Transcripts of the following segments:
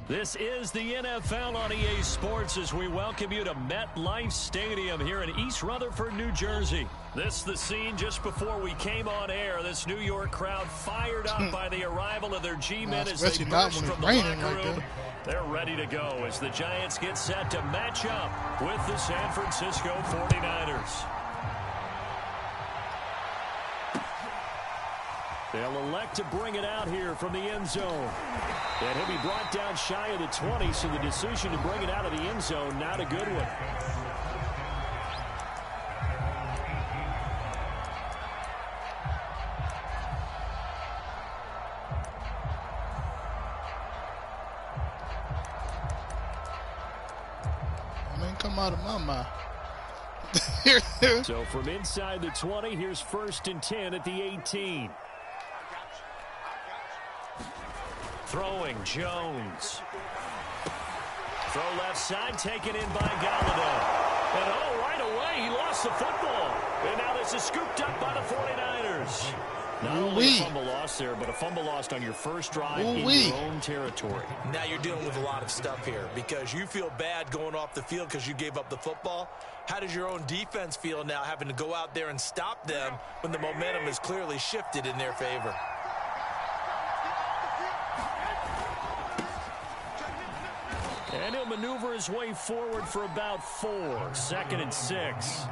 This is the NFL on EA Sports as we welcome you to MetLife Stadium here in East Rutherford, New Jersey. This is the scene just before we came on air. This New York crowd fired up by the arrival of their G-men as they burst from the locker room. They're ready to go as the Giants get set to match up with the San Francisco 49ers. They'll elect to bring it out here from the end zone. And he'll be brought down shy of the 20, so the decision to bring it out of the end zone, not a good one. I ain't come out of my mouth. So from inside the 20, here's 1st and 10 at the 18. Throwing Jones. Throw left side, taken in by Galladay. And oh, right away, he lost the football. And now this is scooped up by the 49ers. Not only a fumble loss there, but a fumble lost on your first drive in your own territory. Now you're dealing with a lot of stuff here because you feel bad going off the field because you gave up the football. How does your own defense feel now having to go out there and stop them when the momentum is clearly shifted in their favor? And he'll maneuver his way forward for about 4. 2nd and 6.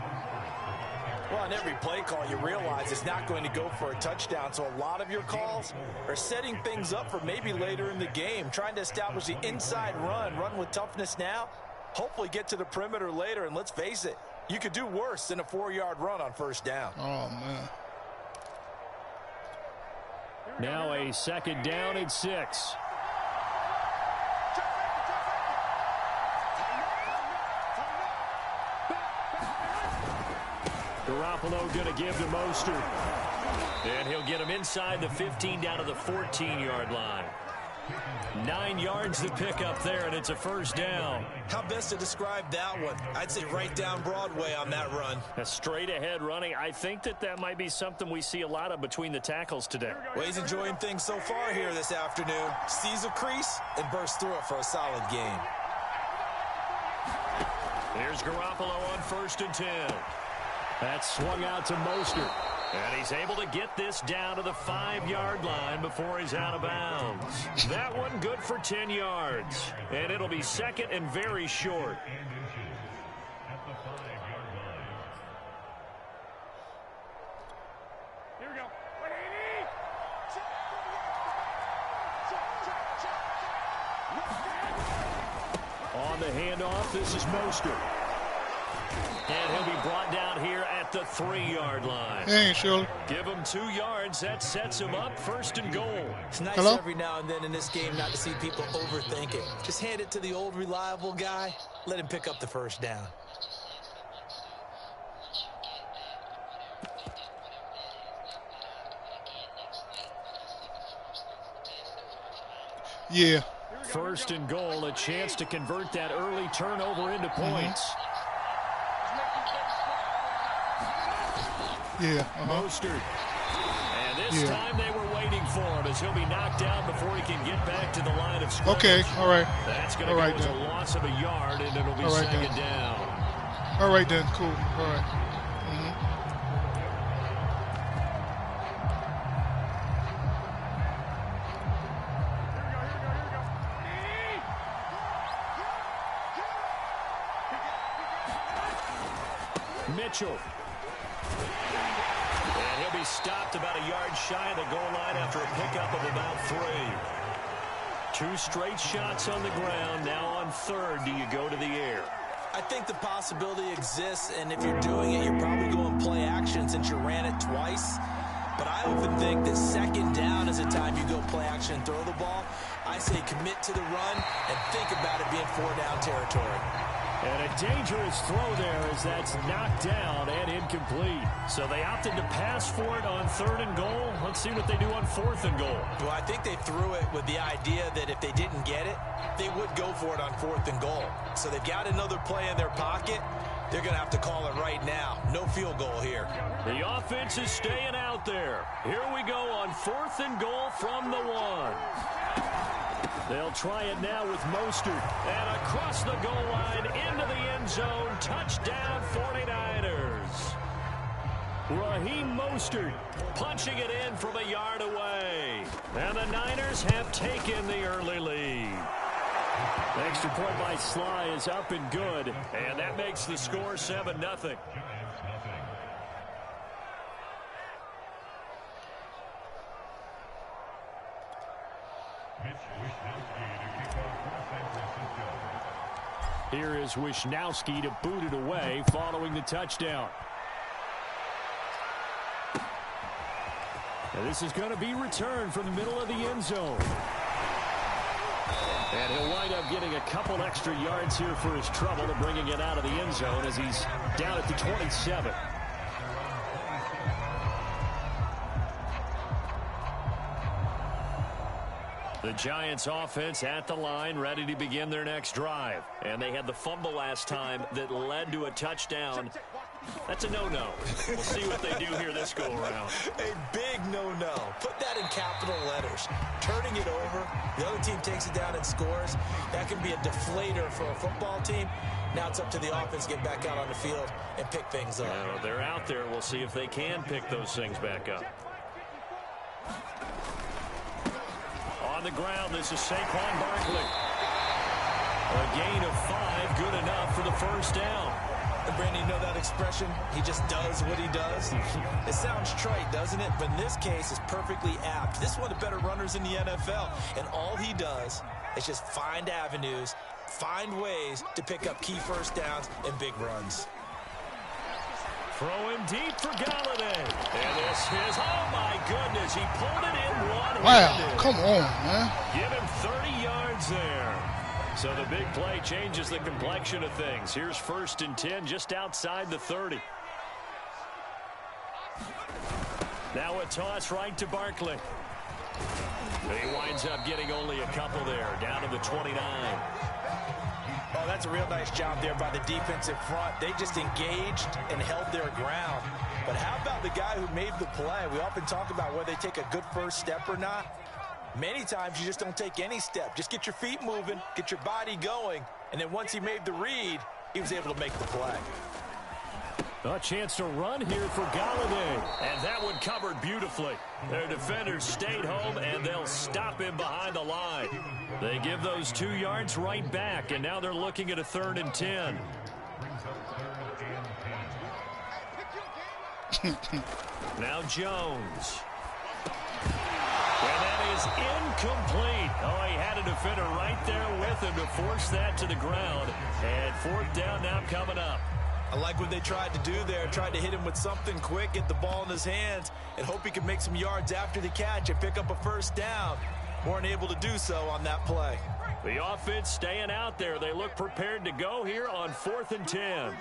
Well, on every play call, you realize it's not going to go for a touchdown. So a lot of your calls are setting things up for maybe later in the game, trying to establish the inside run with toughness now, hopefully get to the perimeter later. And let's face it, you could do worse than a 4-yard run on 1st down. Oh, man. Now a 2nd down and 6. Garoppolo going to give to Mostert. And he'll get him inside the 15 down to the 14-yard line. 9 yards to pick up there, and it's a 1st down. How best to describe that one? I'd say right down Broadway on that run. A straight-ahead running. I think that might be something we see a lot of between the tackles today. Well, he's enjoying things so far here this afternoon. Sees a crease and bursts through it for a solid gain. Here's Garoppolo on 1st and 10. That's swung out to Mostert. And he's able to get this down to the 5-yard line before he's out of bounds. That one good for 10 yards. And it'll be 2nd and very short. Here we go. On the handoff, this is Mostert. And he'll be brought down here at the 3-yard line. Hey, Shirley. Give him 2 yards. That sets him up 1st and goal. It's nice every now and then in this game not to see people overthink it. Just hand it to the old reliable guy. Let him pick up the 1st down. Yeah. 1st and goal, a chance to convert that early turnover into points. Yeah. Mostert. And this time they were waiting for him as he'll be knocked down before he can get back to the line of scrimmage. Okay, all right. That's going to go as a loss of a yard, and it'll be 2nd down. All right, then. Cool. All right. Mitchell. And he'll be stopped about a yard shy of the goal line after a pickup of about 3. 2 straight shots on the ground. Now on 3rd, do you go to the air? I think the possibility exists, and if you're doing it, you're probably going play action since you ran it twice. But I often think that 2nd down is a time you go play action and throw the ball. I say commit to the run and think about it being 4-down territory. And a dangerous throw there as that's knocked down and incomplete. So they opted to pass for it on 3rd and goal. Let's see what they do on 4th and goal. Well, I think they threw it with the idea that if they didn't get it, they would go for it on 4th and goal. So they've got another play in their pocket. They're going to have to call it right now. No field goal here. The offense is staying out there. Here we go on 4th and goal from the 1. They'll try it now with Mostert. And across the goal line into the end zone. Touchdown 49ers. Raheem Mostert punching it in from a yard away. And the Niners have taken the early lead. Extra point by Sly is up and good. And that makes the score 7-0. Here is Wishnowski to boot it away following the touchdown. And this is going to be returned from the middle of the end zone. And he'll wind up getting a couple extra yards here for his trouble to bringing it out of the end zone as he's down at the 27. The Giants offense at the line, ready to begin their next drive. And they had the fumble last time that led to a touchdown. That's a no-no. We'll see what they do here this go-around. A big no-no. Put that in capital letters. Turning it over, the other team takes it down and scores. That can be a deflator for a football team. Now it's up to the offense to get back out on the field and pick things up. Well, they're out there. We'll see if they can pick those things back up. On the ground, this is Saquon Barkley. A gain of 5, good enough for the first down. And Brandon, you know that expression? He just does what he does. It sounds trite, doesn't it? But in this case, it's perfectly apt. This is one of the better runners in the NFL. And all he does is just find avenues, find ways to pick up key first downs and big runs. Throwing deep for Galladay. And this is, oh my goodness, he pulled it in one-handed. Wow, come on, man. Give him 30 yards there. So the big play changes the complexion of things. Here's 1st and 10 just outside the 30. Now a toss right to Barkley. He winds up getting only a couple there, down to the 29. Oh, that's a real nice job there by the defense in front. They just engaged and held their ground. But how about the guy who made the play? We often talk about whether they take a good first step or not. Many times you just don't take any step. Just get your feet moving, get your body going, and then once he made the read, he was able to make the play. A chance to run here for Galladay. And that one covered beautifully. Their defenders stayed home, and they'll stop him behind the line. They give those 2 yards right back, and now they're looking at a 3rd and 10. Now Jones. And that is incomplete. Oh, he had a defender right there with him to force that to the ground. And 4th down now coming up. I like what they tried to do there. Tried to hit him with something quick, get the ball in his hands, and hope he could make some yards after the catch and pick up a first down. Weren't able to do so on that play. The offense staying out there. They look prepared to go here on 4th and 10.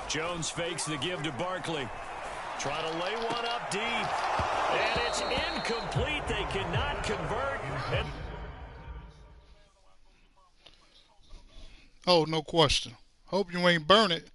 Jones fakes the give to Barkley. Trying to lay one up deep. And it's incomplete. They cannot convert. And Oh, no question. Hope you ain't burn it.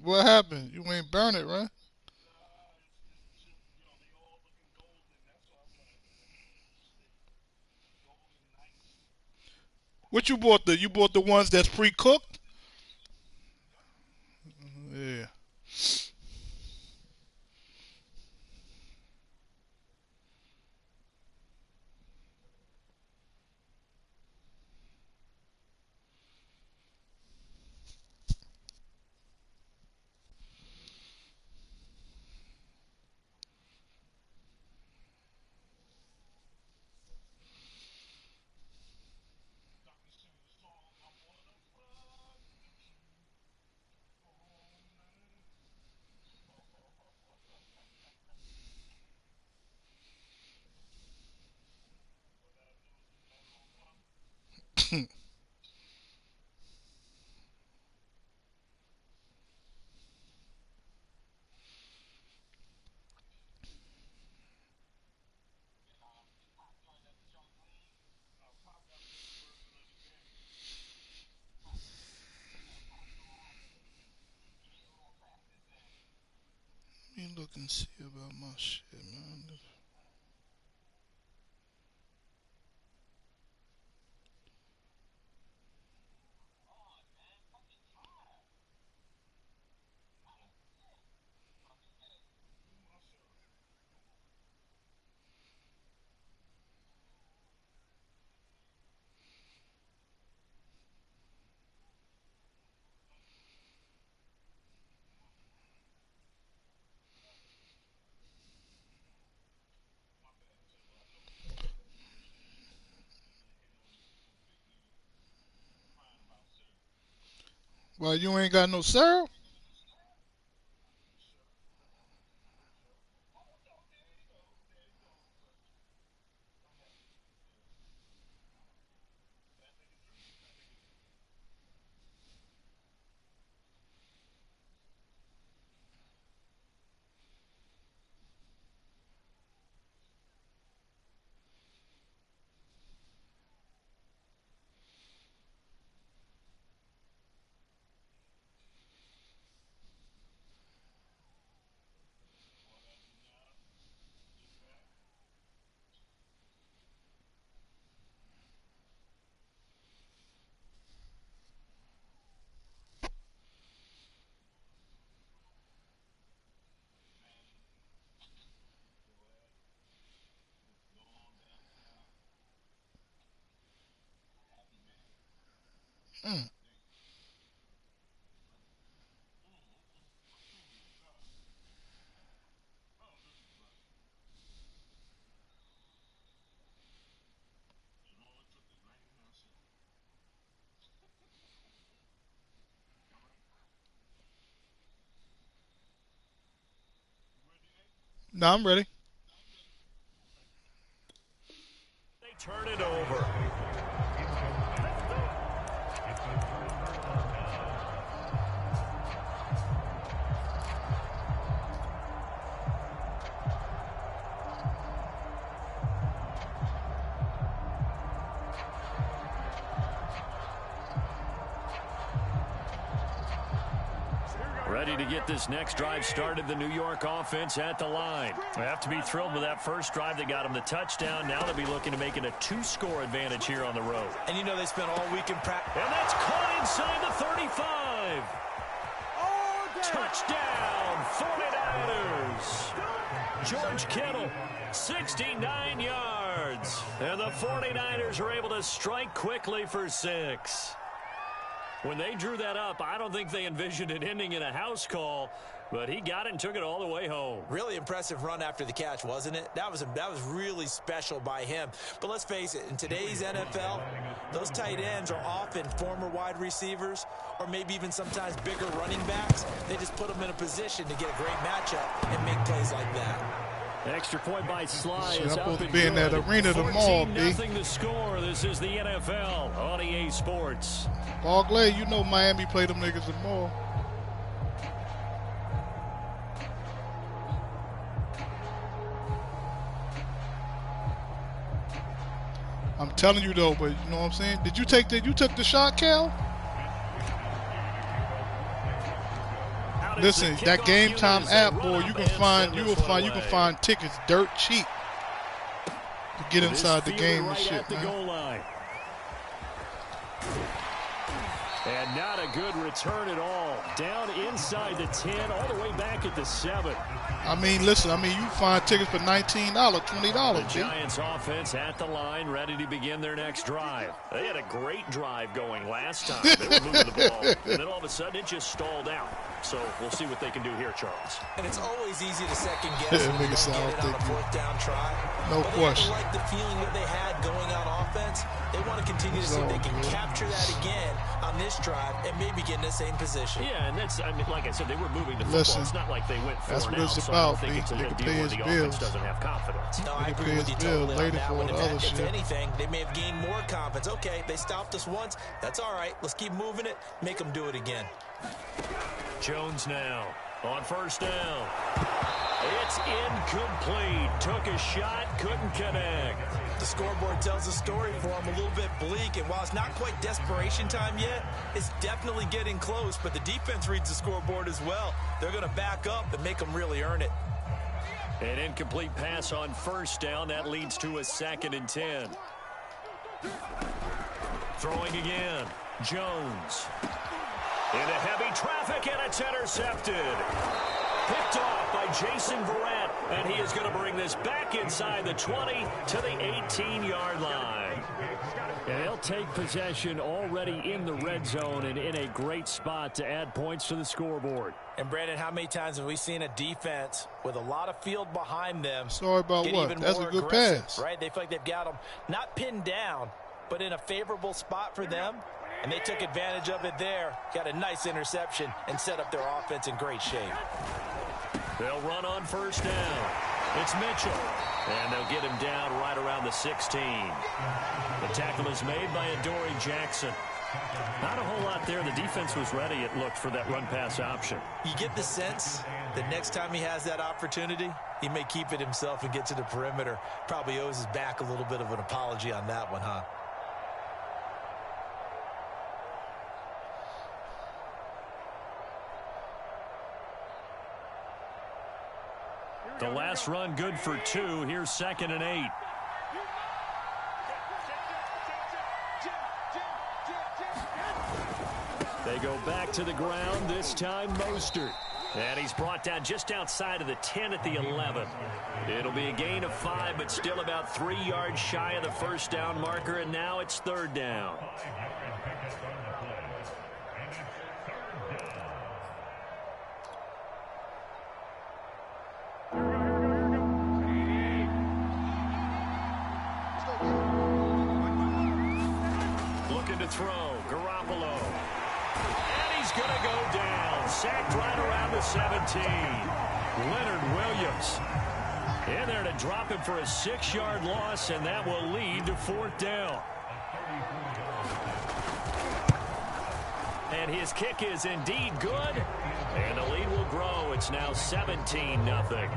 What happened? You ain't burn it, right? What you bought? You bought the ones that's pre-cooked? Yeah. look and see about my shit, man. Well, you ain't got no syrup? Mm. No, I'm ready. They turn it over. Ready to get this next drive started, the New York offense at the line. They have to be thrilled with that first drive that got them the touchdown. Now they'll be looking to make it a 2-score advantage here on the road. And you know they spent all week in practice. And that's caught inside the 35. Touchdown, 49ers. George Kittle, 69 yards. And the 49ers are able to strike quickly for 6. When they drew that up, I don't think they envisioned it ending in a house call, but he got it and took it all the way home. Really impressive run after the catch, wasn't it? That was really special by him. But let's face it, in today's NFL, those tight ends are often former wide receivers or maybe even sometimes bigger running backs. They just put them in a position to get a great matchup and make plays like that. Extra point by Sly Shit, is I'm up supposed to and be in that good. arena tomorrow, B. 14-0 the score. This is the NFL on EA Sports. Barclay, you know Miami play them niggas tomorrow. I'm telling you though, but you know what I'm saying? Did you take the took the shot, Cal? Listen, that Game Time app, boy, you can find tickets dirt cheap to get inside the game and shit, man. And not a good return at all. Down inside the 10, all the way back at the 7. I mean, listen, you find tickets for $19, $20. The Giants offense at the line, ready to begin their next drive. They had a great drive going last time. They were moving the ball, and then all of a sudden it just stalled out. So we'll see what they can do here, Charles. And it's always easy to second guess when you don't get it on a fourth down try. No question. They like the feeling that they had going on offense. They want to continue to see if they can capture that again on this drive and maybe get in the same position. Yeah, and that's, like I said, they were moving the football. Listen, it's not like they went 4 that's what it's so about, I don't think it's a Nigga deal pay where his the bills. offense doesn't have confidence. No, I Nigga agree pay with his you bill totally on later that for one. the other If shit. anything, they may have gained more confidence. Okay, they stopped us once. That's all right. Let's keep moving it. Make them do it again. Jones now on first down. It's incomplete. Took a shot, couldn't connect. The scoreboard tells a story for him, a little bit bleak, and while it's not quite desperation time yet, it's definitely getting close, but the defense reads the scoreboard as well. They're going to back up and make them really earn it. An incomplete pass on first down. That leads to a 2nd and 10. Throwing again. Jones. Into heavy traffic, and it's intercepted. Picked off by Jason Verrett, and he is going to bring this back inside the 20 to the 18-yard line. And they'll take possession already in the red zone and in a great spot to add points to the scoreboard. And, Brandon, how many times have we seen a defense with a lot of field behind them? Sorry about what? That's a good pass. Right? They feel like they've got them not pinned down, but in a favorable spot for them. And they took advantage of it there. Got a nice interception and set up their offense in great shape. They'll run on first down. It's Mitchell. And they'll get him down right around the 16. The tackle is made by Adoree Jackson. Not a whole lot there. The defense was ready, it looked, for that run-pass option. You get the sense that next time he has that opportunity, he may keep it himself and get to the perimeter. Probably owes his back a little bit of an apology on that one, huh? The last run good for 2. Here's 2nd and 8. They go back to the ground, this time Mostert. And he's brought down just outside of the 10 at the 11. It'll be a gain of 5, but still about 3 yards shy of the first down marker, and now it's 3rd down. To throw, Garoppolo. And he's going to go down. Sacked right around the 17. Leonard Williams in there to drop him for a 6-yard loss, and that will lead to 4th down. And his kick is indeed good, and the lead will grow. It's now 17-0.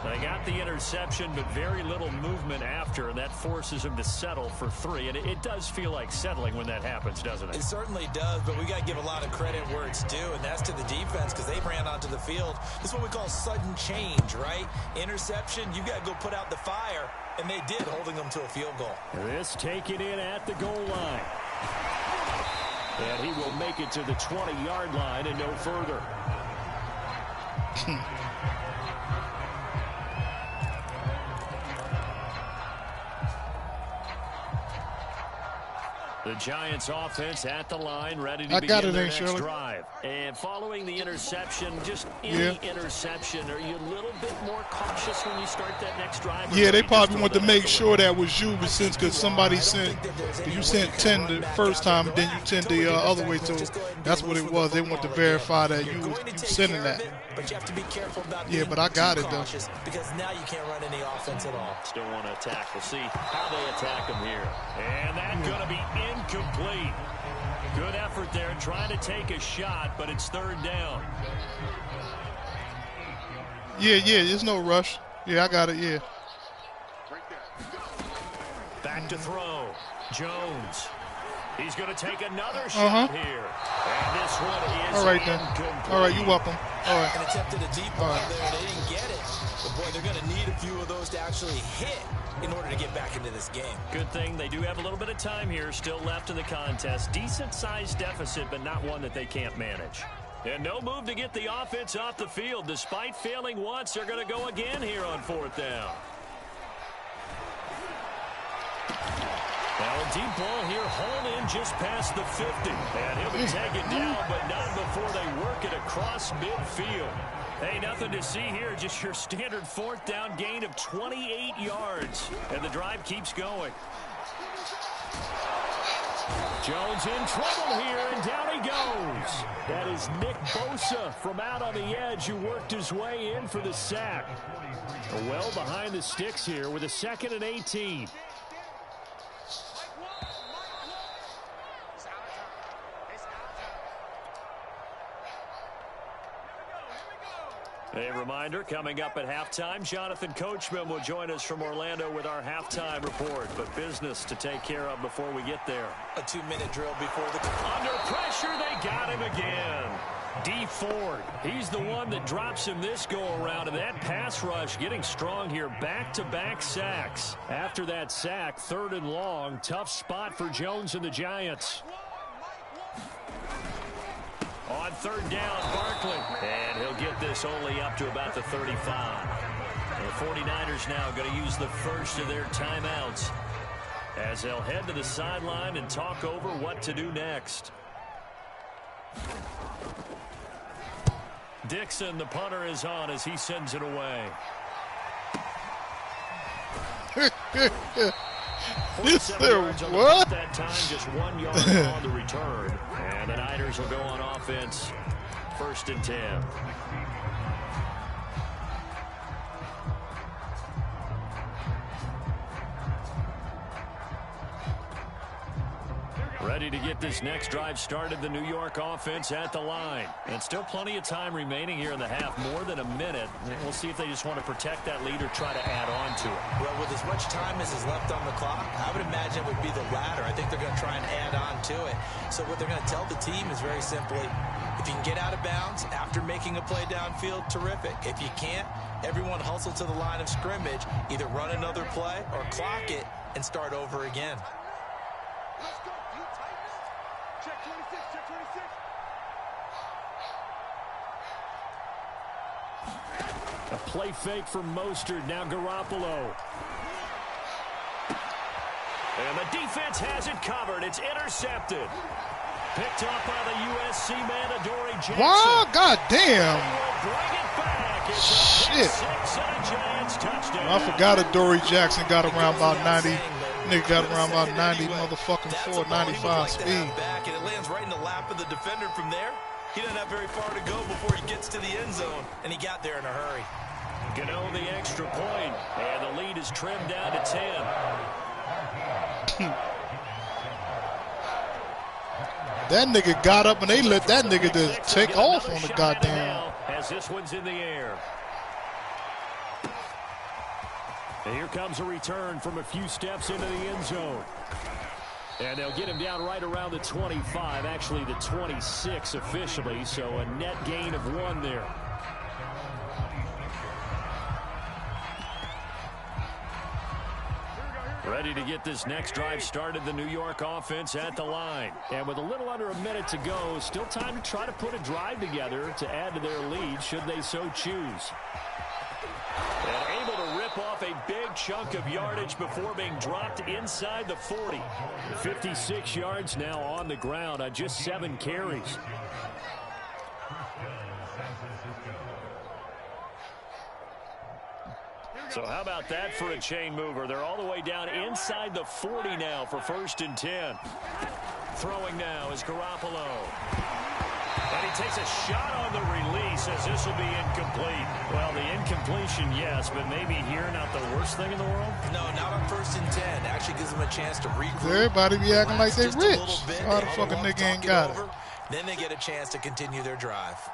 They got the interception, but very little movement after, and that forces him to settle for 3. And it does feel like settling when that happens, doesn't it? It certainly does, but we got to give a lot of credit where it's due, and that's to the defense because they ran onto the field. This is what we call sudden change, right? Interception, you got to go put out the fire, and they did, holding them to a field goal. This taken in at the goal line. And he will make it to the 20-yard line and no further. The Giants offense at the line, ready to begin their next drive. And following the interception, just any interception, are you a little bit more cautious when you start that next drive? Yeah, they probably want to make sure that was you, but since because somebody sent, you sent 10 the first time, then you sent the other way, so that's what it was. They want to verify that you was sending that. But you have to be careful about but I got it though. Because now you can't run any offense at all. Still want to attack. We'll see how they attack him here. And that's going to be incomplete. Good effort there, trying to take a shot, but it's 3rd down. Yeah, there's no rush. Yeah, I got it, yeah. Back to throw. Jones. He's going to take another shot here. And this one is all right, then. incomplete. All right, you're welcome. All right. And attempted a deep ball there. They didn't get it. But, boy, they're going to need a few of those to actually hit in order to get back into this game. Good thing they do have a little bit of time here still left in the contest. Decent-sized deficit, but not one that they can't manage. And no move to get the offense off the field. Despite failing once, they're going to go again here on 4th down. Now a deep ball here, hauled in just past the 50. And he'll be taken down, but not before they work it across midfield. Hey, nothing to see here, just your standard 4th down gain of 28 yards. And the drive keeps going. Jones in trouble here, and down he goes. That is Nick Bosa from out on the edge who worked his way in for the sack. Well behind the sticks here with a 2nd and 18. A reminder, coming up at halftime, Jonathan Coachman will join us from Orlando with our halftime report. But business to take care of before we get there. A 2-minute drill before the... Under pressure, they got him again. D Ford, he's the one that drops him this go-around, and that pass rush getting strong here. Back-to-back sacks. After that sack, 3rd and long. Tough spot for Jones and the Giants. On 3rd down, Barkley. And he'll get this only up to about the 35. The 49ers now going to use the first of their timeouts as they'll head to the sideline and talk over what to do next. Dixon, the punter, is on as he sends it away. This what? That time, just 1 yard on the return. And the Niners will go on offense. 1st and 10. Ready to get this next drive started, the New York offense at the line. And still plenty of time remaining here in the half, more than a minute. We'll see if they just want to protect that lead or try to add on to it. Well, with as much time as is left on the clock, I would imagine it would be the latter. I think they're going to try and add on to it. So what they're going to tell the team is very simply, if you can get out of bounds after making a play downfield, terrific. If you can't, everyone hustle to the line of scrimmage, either run another play or clock it and start over again. A play fake for Mostert. Now Garoppolo. And the defense has it covered. It's intercepted. Picked up by the USC man, Adoree Jackson. Wow, goddamn. Bring it back. It's Shit. a 6 and a Giants touchdown. I forgot Adoree Jackson got around about 90. Nigga got around about 90 motherfucking 495 speed. Back, and it lands right in the lap of the defender from there. He doesn't have very far to go before he gets to the end zone, and he got there in a hurry. Gano the extra point, and the lead is trimmed down to 10. That nigga got up and they let that nigga just take off on the goddamn. As this one's in the air. And here comes a return from a few steps into the end zone. And they'll get him down right around the 25, actually the 26 officially, so a net gain of 1 there. Ready to get this next drive started, the New York offense at the line. And with a little under a minute to go, still time to try to put a drive together to add to their lead should they so choose. And able to rip off a big chunk of yardage before being dropped inside the 40. 56 yards now on the ground on just 7 carries. So how about that for a chain mover? They're all the way down inside the 40 now for 1st and 10. Throwing now is Garoppolo. And he takes a shot on the release as this will be incomplete. Well, the incompletion, yes, but maybe here not the worst thing in the world? No, not on 1st and 10. Actually gives them a chance to regroup. Everybody be acting like they rich. Why the fucking nigga ain't got it? Then they get a chance to continue their drive.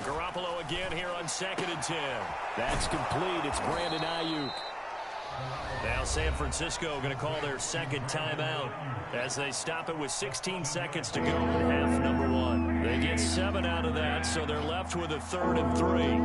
Garoppolo again here on 2nd and 10. That's complete. It's Brandon Ayuk. Now San Francisco going to call their 2nd timeout as they stop it with 16 seconds to go in half number 1. They get 7 out of that, so they're left with a 3rd and 3.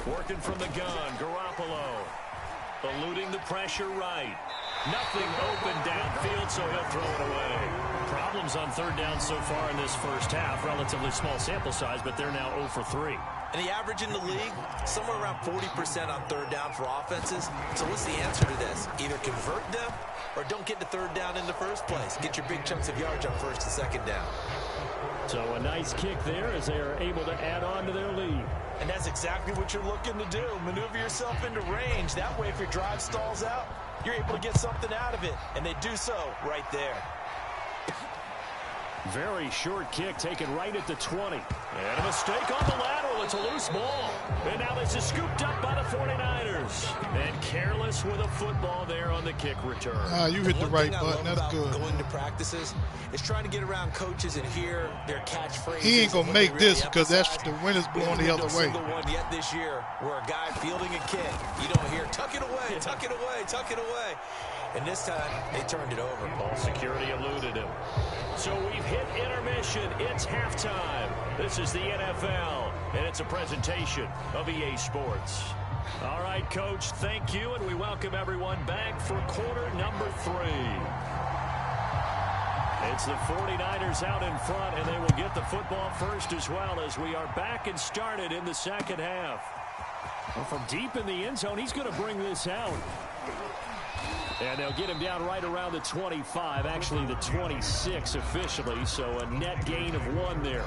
Working from the gun, Garoppolo. Eluding the pressure right. Nothing open downfield, so he'll throw it away. Problems on 3rd down so far in this first half. Relatively small sample size, but they're now 0 for 3. And the average in the league, somewhere around 40% on 3rd down for offenses. So what's the answer to this? Either convert them or don't get to 3rd down in the first place. Get your big chunks of yards on 1st and 2nd down. So a nice kick there as they are able to add on to their lead. And that's exactly what you're looking to do. Maneuver yourself into range. That way, if your drive stalls out, you're able to get something out of it. And they do so right there. Very short kick taken right at the 20. And a mistake on the lateral. It's a loose ball. And now this is scooped up by the 49ers. And careless with a football there on the kick return. You hit the right button. That's good. Going to practices is trying to get around coaches and hear their catchphrases. He ain't going to make this because that's the wind is blowing the other way. One yet this year where a guy fielding a kick, you don't hear, tuck it away, tuck it away, tuck it away. And this time, they turned it over. Ball security eluded him. So we've hit intermission. It's halftime. This is the NFL, and it's a presentation of EA Sports. All right, Coach, thank you, and we welcome everyone back for quarter number 3. It's the 49ers out in front, and they will get the football first as well as we are back and started in the second half. Well, from deep in the end zone, he's going to bring this out. And they'll get him down right around the 25, actually the 26 officially, so a net gain of 1 there.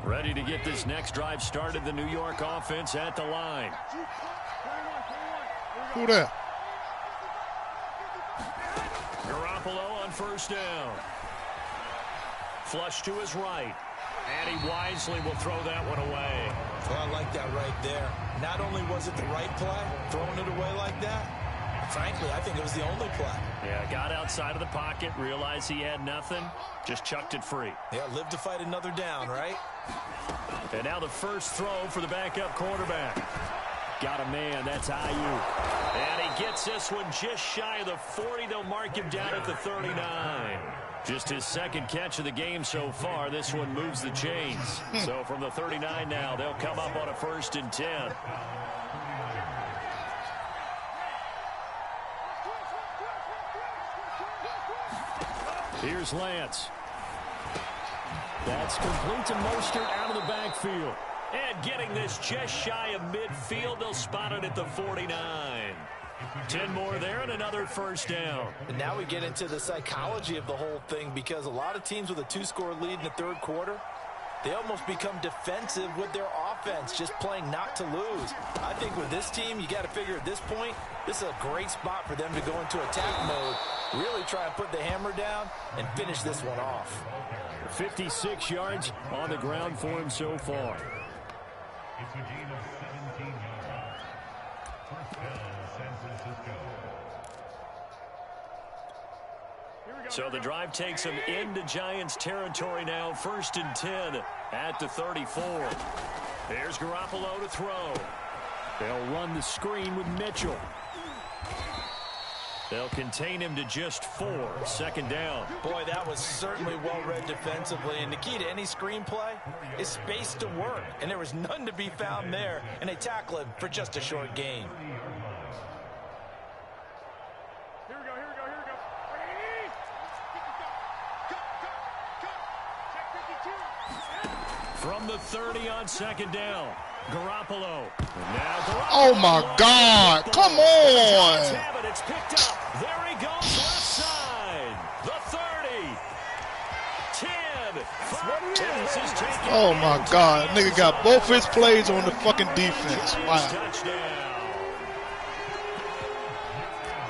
Ready to get this next drive started, the New York offense at the line. Who that? Garoppolo on first down. Flush to his right. And he wisely will throw that one away. Well, I like that right there. Not only was it the right play, throwing it away like that, frankly, I think it was the only play. Yeah, got outside of the pocket, realized he had nothing, just chucked it free. Yeah, live to fight another down, right? And now the first throw for the backup quarterback. Got a man, that's Ayuk. And he gets this one just shy of the 40. They'll mark him down at the 39. Just his second catch of the game so far. This one moves the chains. So from the 39 now, they'll come up on a 1st and 10. Here's Lance. That's complete to Mostert out of the backfield. And getting this just shy of midfield, they'll spot it at the 49. 10 more there and another first down. And now we get into the psychology of the whole thing, because a lot of teams with a 2-score lead in the third quarter, they almost become defensive with their offense, just playing not to lose. I think with this team, you got to figure at this point, this is a great spot for them to go into attack mode, really try and put the hammer down and finish this one off. 56 yards on the ground for him so far. So the drive takes him into Giants territory now. 1st and 10 at the 34. There's Garoppolo to throw. They'll run the screen with Mitchell. They'll contain him to just 4. 2nd down. Boy, that was certainly well-read defensively. And the key to any screenplay is space to work. And there was none to be found there. And they tackle him for just a short gain. From the 30 on 2nd down. Garoppolo. Now Garoppolo. Oh, my God. Come on. It's picked up. There he goes, left side. The 30. 10. 5. Oh, my God. Nigga got both his plays on the fucking defense. Wow. Touchdown.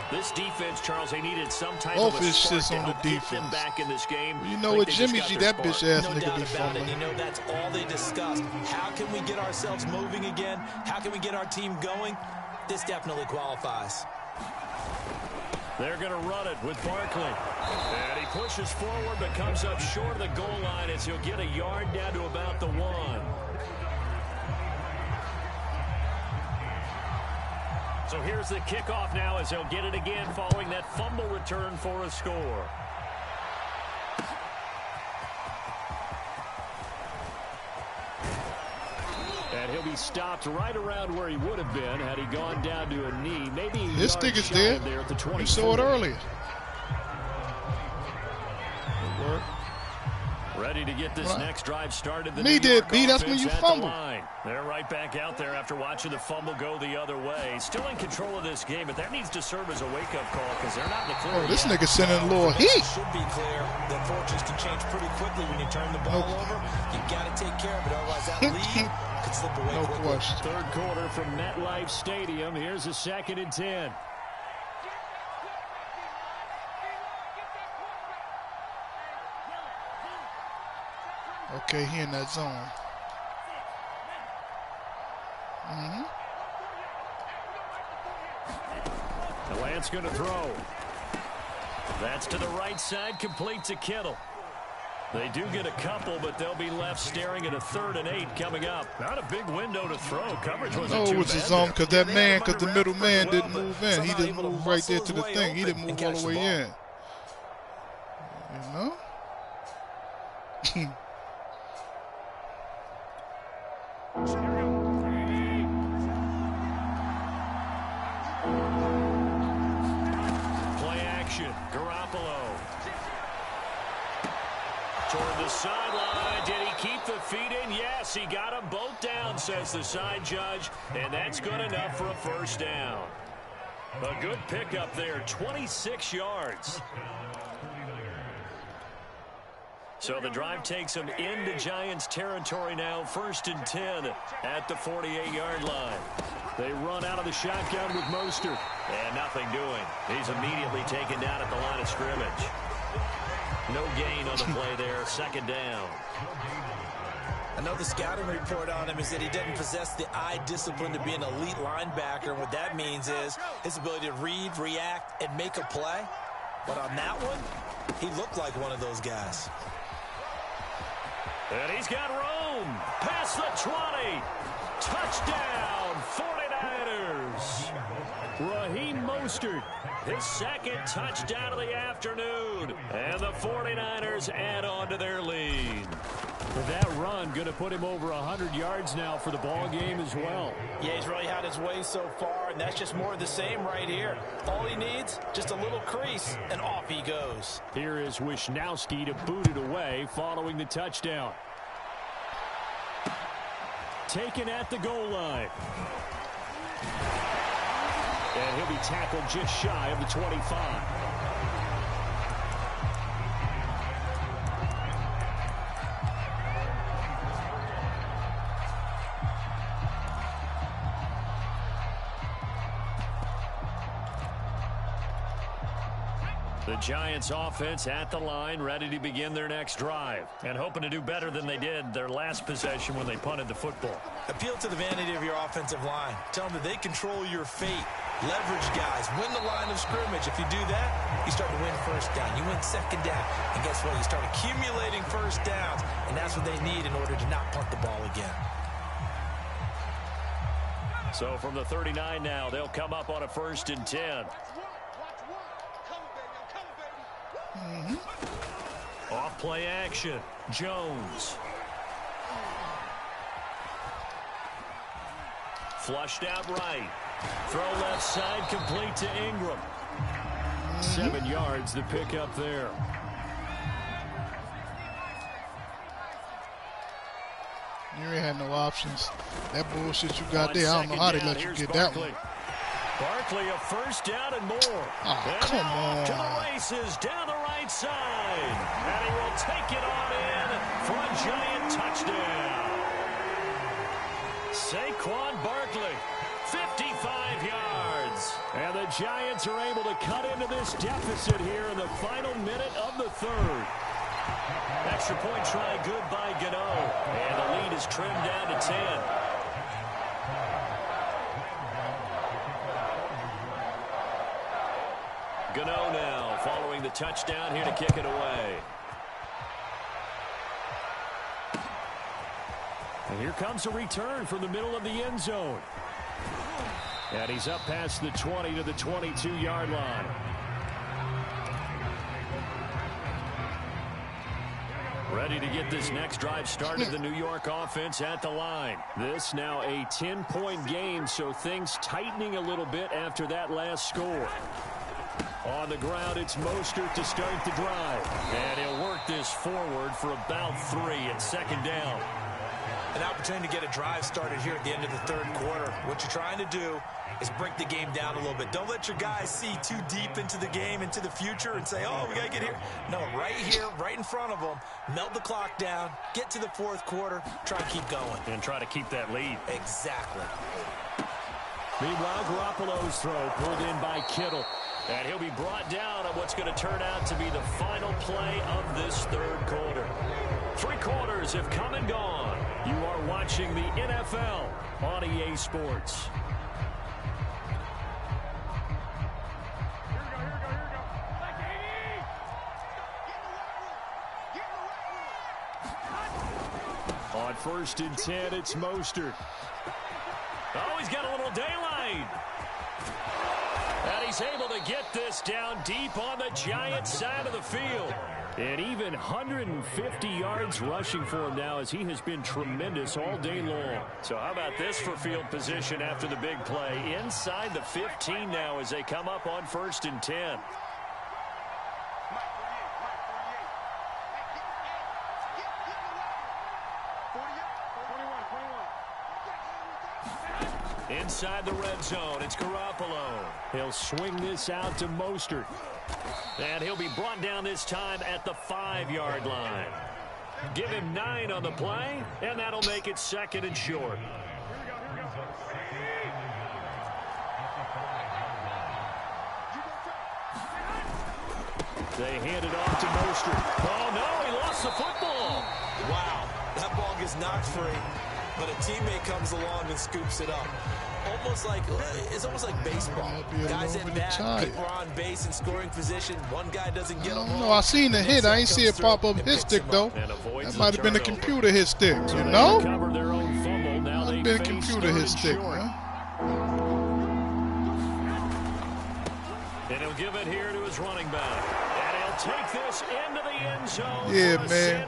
This defense, Charles, they needed some type both of a his spark shits to on the help get them defense. back in this game. You know what, Jimmy G, that bitch ass No nigga doubt be about fumbling. it. You know, that's all they discussed. How can we get ourselves moving again? How can we get our team going? This definitely qualifies. They're going to run it with Barkley. And he pushes forward but comes up short of the goal line as he'll get a yard down to about the 1. So here's the kickoff now as he'll get it again following that fumble return for a score. And he'll be stopped right around where he would have been had he gone down to a knee. Maybe This thing is there. At the 24. You saw it earlier. Ready to get this next drive started. The Me New York did, B. That's when offense you at the fumbled. line. They're right back out there after watching the fumble go the other way. Still in control of this game, but that needs to serve as a wake-up call because they're not in the clear. Oh, this yet. nigga sending a little heat. Should be clear that fortunes can change pretty quickly when you turn the ball over. You got to take care of it, otherwise that lead could slip away quickly. question. Third quarter from MetLife Stadium. Here's a 2nd and 10. Okay, he in that zone. The Lance going to throw. That's to the right side, complete to Kittle. They do get a couple, but they'll be left staring at a 3rd and 8 coming up. Not a big window to throw. Coverage wasn't too bad. No, it's a zone because that man, because the middle man didn't move in. He didn't move right there to the thing. He didn't move all the way in. You know? Play action. Garoppolo. Toward the sideline. Did he keep the feet in? Yes, he got them both down, says the side judge. And that's good enough for a 1st down. A good pickup there. 26 yards. So the drive takes them into Giants territory now. 1st and 10 at the 48-yard line. They run out of the shotgun with Mostert. And nothing doing. He's immediately taken down at the line of scrimmage. No gain on the play there. 2nd down. I know the scouting report on him is that he doesn't possess the eye discipline to be an elite linebacker. What that means is his ability to read, react, and make a play. But on that one, he looked like one of those guys. And he's got room. Past the 20. Touchdown, 49ers. Raheem Mostert. His 2nd touchdown of the afternoon. And the 49ers add on to their lead. That run going to put him over 100 yards now for the ball game as well. Yeah, he's really had his way so far, and that's just more of the same right here. All he needs, just a little crease, and off he goes. Here is Wisnowski to boot it away following the touchdown. Taken at the goal line. And he'll be tackled just shy of the 25. The Giants offense at the line, ready to begin their next drive, and hoping to do better than they did their last possession when they punted the football. Appeal to the vanity of your offensive line. Tell them that they control your fate. Leverage guys. Win the line of scrimmage. If you do that, you start to win 1st down. You win 2nd down. And guess what? You start accumulating 1st downs, and that's what they need in order to not punt the ball again. So from the 39 now, they'll come up on a 1st and 10. Off play action. Jones. Flushed out right. Throw left side, complete to Ingram. 7 yards to pick up there. You ain't had no options. That bullshit you got there, I don't know how they let you get that one. Barkley, a 1st down and more. Oh, come on. To the races, down the right side. And he will take it on in for a Giant touchdown. Saquon Barkley, 55 yards. And the Giants are able to cut into this deficit here in the final minute of the 3rd. Extra point try good by Gano. And the lead is trimmed down to 10. Gano now following the touchdown here to kick it away. And here comes a return from the middle of the end zone. And he's up past the 20 to the 22-yard line. Ready to get this next drive started. The New York offense at the line. This now a 10-point game, so things tightening a little bit after that last score. On the ground, it's Mostert to start the drive. And he'll work this forward for about 3 at 2nd down. An opportunity to get a drive started here at the end of the third quarter. What you're trying to do is break the game down a little bit. Don't let your guys see too deep into the game, into the future, and say, oh, we got to get here. No, right here, right in front of them, melt the clock down, get to the fourth quarter, try to keep going. And try to keep that lead. Exactly. Meanwhile, Garoppolo's throw pulled in by Kittle. And he'll be brought down on what's going to turn out to be the final play of this third quarter. 3 quarters have come and gone. You are watching the NFL on EA Sports. On 1st and 10, it's Mostert. Oh, he's got a little daylight. And he's able to get this down deep on the Giants side of the field. And even 150 yards rushing for him now, as he has been tremendous all day long. So how about this for field position after the big play? Inside the 15 now as they come up on 1st and 10. Inside the red zone, it's Garoppolo. He'll swing this out to Mostert. And he'll be brought down this time at the 5-yard line. Give him 9 on the play, and that'll make it 2nd and short. They hand it off to Mostert. Oh, no, he lost the football. Wow, that ball gets knocked free, but a teammate comes along and scoops it up. It's almost like baseball. Guys at bat, people are on base in scoring position. One guy doesn't get them home. No, I seen the hit. I ain't see it pop up his stick, though. That might have been a computer hit stick, you know? Might have been a computer hit stick, man. And he'll give it here to his running back. And he'll take this into the end zone. Yeah, man.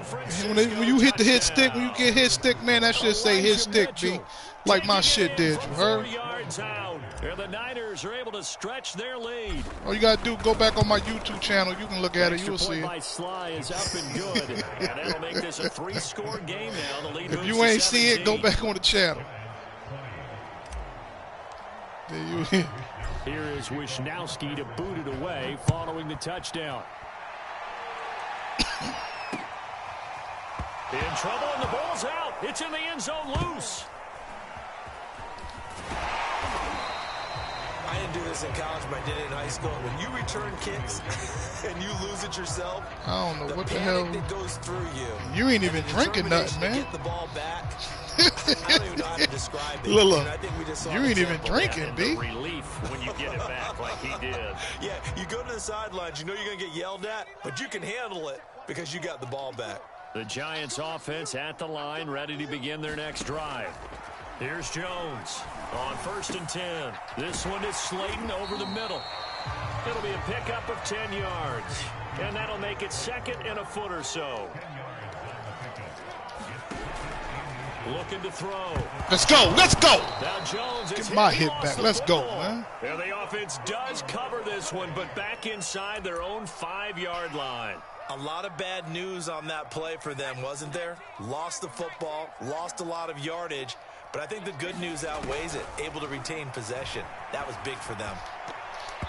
When you hit the hit stick, when you get hit stick, man, that should say hit stick, B. Like my shit did, you heard? 4 yards out. And the Niners are able to stretch their lead. All you got to do, go back on my YouTube channel. You can look at it. You will see it. By Sly is up and good. And that'll make this a 3-score game now. The lead if you ain't see it, go back on the channel. There you is. Here is Wisnowski to boot it away following the touchdown. In trouble, and the ball's out. It's in the end zone loose. I didn't do this in college, but I did it in high school. When you return kicks and you lose it yourself, I don't know what the hell that goes through you. You ain't even drinking nothing, man. Get the ball back. I don't even know how to describe it. Look, I think we just saw you ain't even drinking, B. The relief when you get it back like he did. Yeah, you go to the sidelines, you know you're going to get yelled at, but you can handle it because you got the ball back. The Giants offense at the line, ready to begin their next drive. Here's Jones on 1st and 10. This one is Slayton over the middle. It'll be a pickup of 10 yards. And that'll make it 2nd and a foot or so. Looking to throw. Let's go. Let's go. Now Jones is Get my hit back. Let's go, man. And the offense does cover this one, but back inside their own 5-yard line. A lot of bad news on that play for them, wasn't there? Lost the football, lost a lot of yardage, but I think the good news outweighs it. Able to retain possession. That was big for them.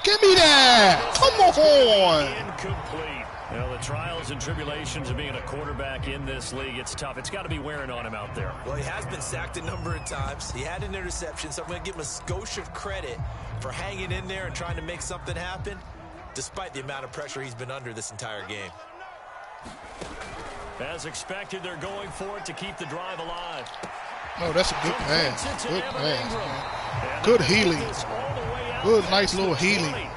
Give me that. Come on. Incomplete. Well, the trials and tribulations of being a quarterback in this league, it's tough. It's got to be wearing on him out there. Well, he has been sacked a number of times. He had an interception, so I'm going to give him a skosh of credit for hanging in there and trying to make something happen, despite the amount of pressure he's been under this entire game. As expected, they're going for it to keep the drive alive. Oh, that's a good pass. Good pass, man. Good healing. Good, nice little healing.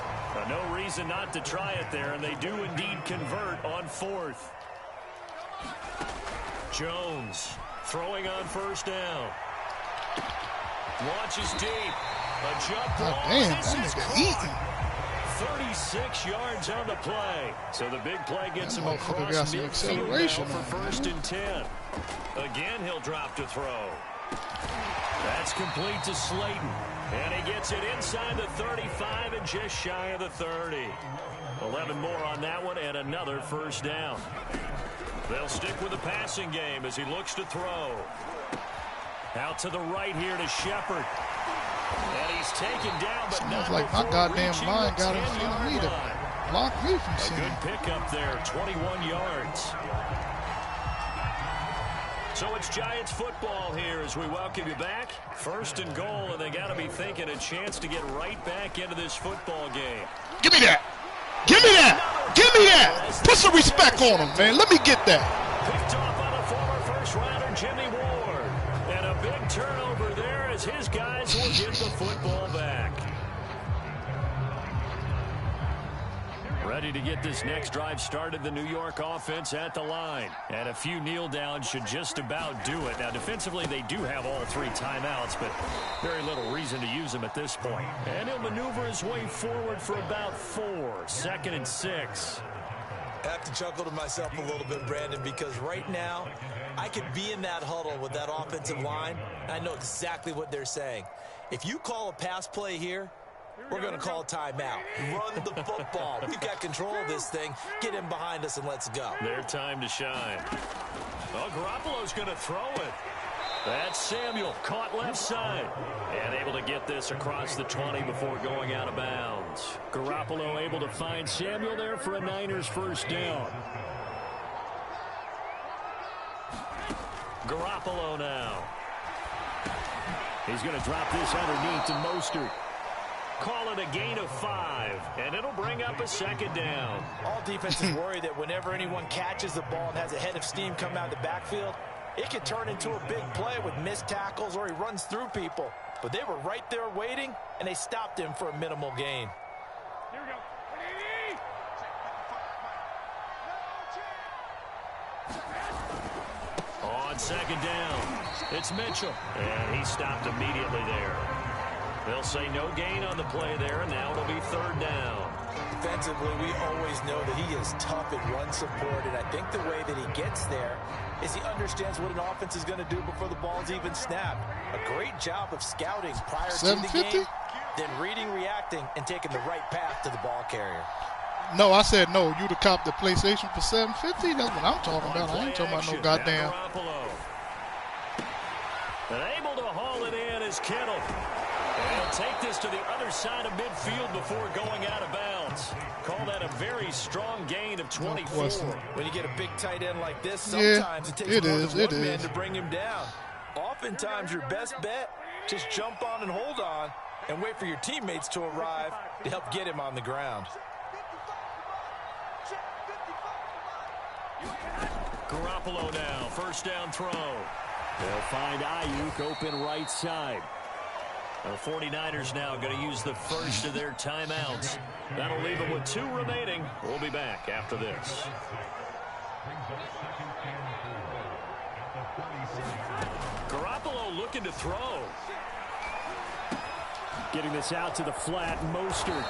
No reason not to try it there, and they do indeed convert on 4th. Jones throwing on 1st down. Launches deep. A jump ball. Damn, that nigga eating. 36 yards on the play. So the big play gets him across got some midfield acceleration now for 1st and 10. Again, he'll drop to throw. That's complete to Slayton. And he gets it inside the 35 and just shy of the 30. 11 more on that one and another 1st down. They'll stick with the passing game as he looks to throw. Out to the right here to Shepard. And he's taken down, but sounds like my goddamn line got in front of me to block me from seeing. A good pickup there, 21 yards. So it's Giants football here as we welcome you back. 1st and goal, and they got to be thinking a chance to get right back into this football game. Give me that. Give me that. Give me that. Put some respect on him, man. Let me get that. Picked off by the former first-rounder Jimmy Ward. And a big turnover there as his guys will get the football back. Ready to get this next drive started, the New York offense at the line. And a few kneel downs should just about do it. Now, defensively, they do have all 3 timeouts, but very little reason to use them at this point. And he'll maneuver his way forward for about 4. 2nd and 6. I have to chuckle to myself a little bit, Brandon, because right now, I could be in that huddle with that offensive line, and I know exactly what they're saying. If you call a pass play here, we're going to call a timeout. Run the football. We've got control of this thing. Get him behind us and let's go. Their time to shine. Oh, Garoppolo's going to throw it. That's Samuel, caught left side. And able to get this across the 20 before going out of bounds. Garoppolo able to find Samuel there for a Niners first down. Garoppolo now. He's going to drop this underneath to Mostert. Call it a gain of 5, and it'll bring up a 2nd down. All defenses worry that whenever anyone catches the ball and has a head of steam come out of the backfield, it can turn into a big play with missed tackles or he runs through people. But they were right there waiting, and they stopped him for a minimal gain. Here we go. On 2nd down, it's Mitchell, and he stopped immediately there. They'll say no gain on the play there, and now it'll be 3rd down. Defensively, we always know that he is tough in run support, and I think the way that he gets there is he understands what an offense is going to do before the ball's even snapped. A great job of scouting prior to the game, then reading, reacting, and taking the right path to the ball carrier. No, I said no. You'd have copped the PlayStation for $750. That's what I'm talking about. I ain't talking about no goddamn. And able to haul it in is Kittle. And he'll take this to the other side of midfield before going out of bounds. Call that a very strong gain of 24. When you get a big tight end like this, sometimes it takes more than one man to bring him down. Oftentimes, your best bet, just jump on and hold on and wait for your teammates to arrive to help get him on the ground. Garoppolo now, first down throw. They'll find Ayuk open right side. The 49ers now going to use the first of their timeouts. That'll leave them with 2 remaining. We'll be back after this. Garoppolo looking to throw. Getting this out to the flat, Mostert.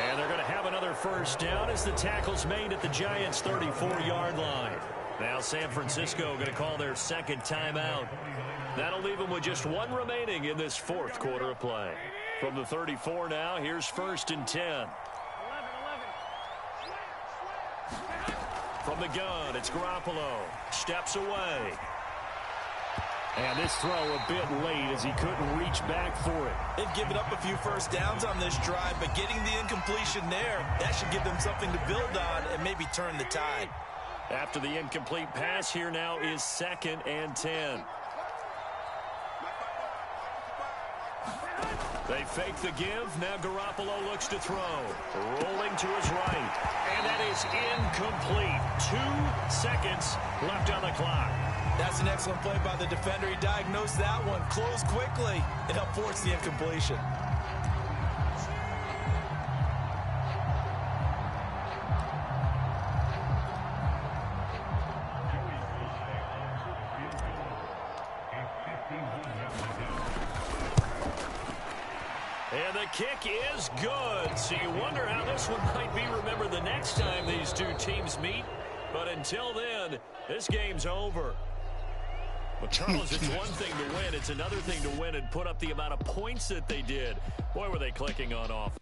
And they're going to have another first down as the tackle's made at the Giants' 34-yard line. Now San Francisco going to call their 2nd timeout. That'll leave them with just 1 remaining in this 4th quarter of play. From the 34 now, here's 1st and 10. From the gun, it's Garoppolo. Steps away. And this throw a bit late as he couldn't reach back for it. They've given up a few first downs on this drive, but getting the incompletion there, that should give them something to build on and maybe turn the tide. After the incomplete pass, here now is 2nd and 10. They fake the give. Now Garoppolo looks to throw. Rolling to his right. And that is incomplete. 2 seconds left on the clock. That's an excellent play by the defender. He diagnosed that one, closed quickly, and helped force the incompletion. And the kick is good. So you wonder how this one might be remembered the next time these 2 teams meet. But until then, this game's over. Well, Charles, it's one thing to win. It's another thing to win and put up the amount of points that they did. Boy, were they clicking on off.